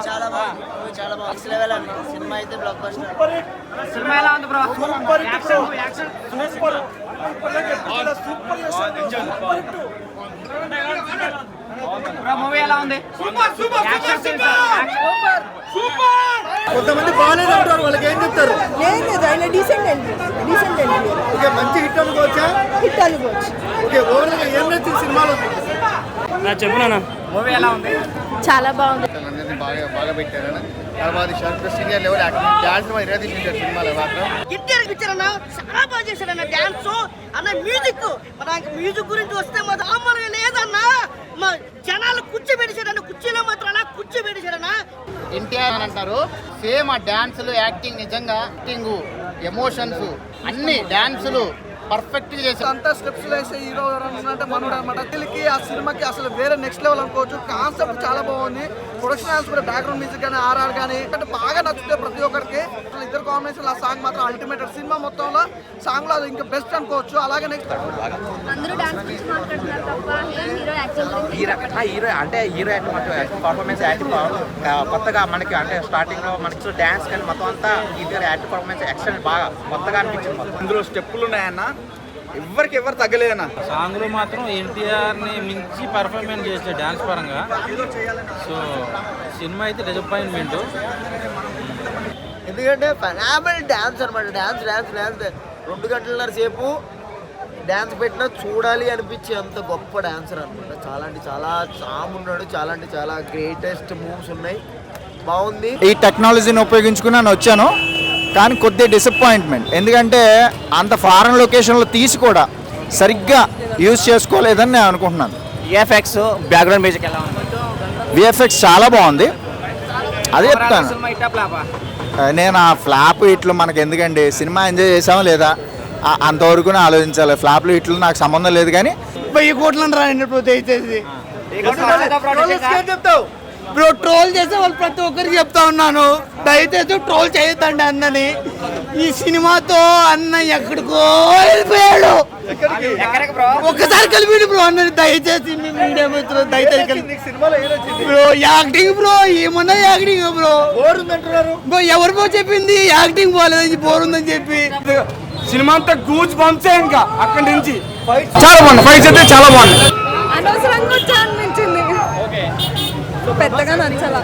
చాలా బాగుంది. సినిమా అయితే బ్లాక్ బస్టర్. సినిమా ఎలా ఉంది బ్రో? మూవీ ఎలా ఉంది? కొంతమంది బాగాలేదు అంటారు, వాళ్ళకి ఏం చెప్తారు? లేదు ఆయన డీసెంట్ అండి, డీసెంట్ అండి. ఓకే, మంచి హిట్ అనుకోవచ్చా? హిట్ అనుకోవచ్చు. ఓకే, ఓవరాల్ గా ఏం నచ్చింది సినిమాలో? చెప్పునా మూవీ ఎలా ఉంది? చాలా బాగుంది. బాగా పెట్టారు. తర్వాత సీనియర్ లెవెల్ యాక్టింగ్ డాన్స్ తీసింటారు సినిమాలో మాత్రం. ఇంటర్ పిక్చర్ అన్న చాలా బాగా చేశాడన్న. డాన్స్ అన్న, మ్యూజిక్ మ్యూజిక్ గురించి వస్తే మామూలుగా లేదన్నా. మా జనాలు కూర్చోబెట్టేశాడన్న, కుర్చీలో మాత్రం అలా కూర్చోబెట్టేశాడన్న. ఎన్టీఆర్ అని అంటారు. సేమ్ ఆ డాన్సులు, యాక్టింగ్, నిజంగా యాక్టింగ్, ఎమోషన్స్ అన్ని డాన్సులు పర్ఫెక్ట్ గా చేశారు. అంతా స్టెప్స్ వేసే హీరో అంటే మనోడు అనమాట. తెలుగుకి ఆ సినిమాకి అసలు వేరే నెక్స్ట్ లెవెల్ అనుకోవచ్చు. కాన్సెప్ట్ చాలా బాగుంది. ప్రొడక్షన్ హాల్స్ కూడా బ్యాక్గ్రౌండ్ మ్యూజిక్ కానీ ఆర్ఆర్ కానీ అంటే బాగా నచ్చుతాయి ప్రతి ఒక్కరికి. అసలు ఇద్దరు కాంబినేషన్ ఆ సాంగ్ మాత్రం అల్టిమేట్. సినిమా మొత్తంలో సాంగ్ లో అది ఇంకా బెస్ట్ అనుకోవచ్చు. అలాగే నెక్స్ట్ అందరూ డాన్స్ గురించి మాట్లాడుతున్నారు తప్ప హీరో యాక్టింగ్ హీరో అంటే హీరో యాక్టింగ్ పర్ఫార్మెన్స్ యాక్టింగ్ కొత్తగా మనకి అంటే స్టార్టింగ్ లో మనకి డాన్స్ కానీ మొత్తం అంతా హీరో యాక్టింగ్ పర్ఫార్మెన్స్ ఎక్సలెంట్ బాగా కొత్తగా అనిపించింది. మొత్తం ఇందులో స్టెప్పులు ఉన్నాయన్న, ఎవరు తగ్గలేదన్న. సాంగ్లో మాత్రం ఎన్టీఆర్ని మించి పర్ఫార్మెన్స్ చేసే డ్యాన్స్ పరంగా. సో సినిమా అయితే డిసప్పాయింట్మెంట్. ఎందుకంటే ఫెనామినల్ డాన్స్ అనమాట. డాన్స్ 2 గంటలన్నర సేపు డాన్స్ పెట్టినా చూడాలి అనిపించే అంత గొప్ప డాన్సర్ అనమాట. చాలా అంటే చాలా ఉన్నాడు. చాలా అంటే చాలా గ్రేటెస్ట్ మూవ్స్ ఉన్నాయి. బాగుంది. ఈ టెక్నాలజీని ఉపయోగించుకుని నేను వచ్చాను, కానీ కొద్దిగా డిసప్పాయింట్మెంట్. ఎందుకంటే అంత ఫారెన్ లొకేషన్లో తీసి కూడా సరిగ్గా యూజ్ చేసుకోలేదని నేను అనుకుంటున్నాను. విఎఫ్ఎక్స్, బ్యాక్గ్రౌండ్ మ్యూజిక్ ఎలా ఉంది? విఎఫ్ఎక్స్ చాలా బాగుంది, అదే చెప్తాను. నేను ఆ ఫ్లాప్ హిట్లు మనకి ఎందుకండి, సినిమా ఎంజాయ్ చేసామా లేదా అంతవరకు ఆలోచించాలి. ఫ్లాప్లు హిట్లు నాకు సంబంధం లేదు. కానీ 1000 కోట్లను రాండి దయచేసి చెప్తావు బ్రో. ట్రోల్ చేసే వాళ్ళు ప్రతి ఒక్కరికి చెప్తా ఉన్నాను, దయచేసి ట్రోల్ చేయొద్దండి అన్నని. ఈ సినిమాతో అన్న ఎక్కడికో వెళ్ళిపోయాడు. ఒక్కసారి కలిపి బ్రో అన్నని దయచేసి మీడియా మిత్రులు దయచేసి బ్రో. యాక్టింగ్ బ్రో, ఏమన్నా యాక్టింగ్ బ్రో. బ్రో ఎవరు బ్రో చెప్పింది యాక్టింగ్ బాగాలేదని, బోరుందని చెప్పి? సినిమా అంతా గూజ్ బంప్సే. ఇంకా అక్కడి నుంచి చాలా బాగుంది. ఫైట్స్ అయితే చాలా బాగుంది. అనవసరంగా వచ్చా అనిపించింది, పెద్దగా నచ్చలా.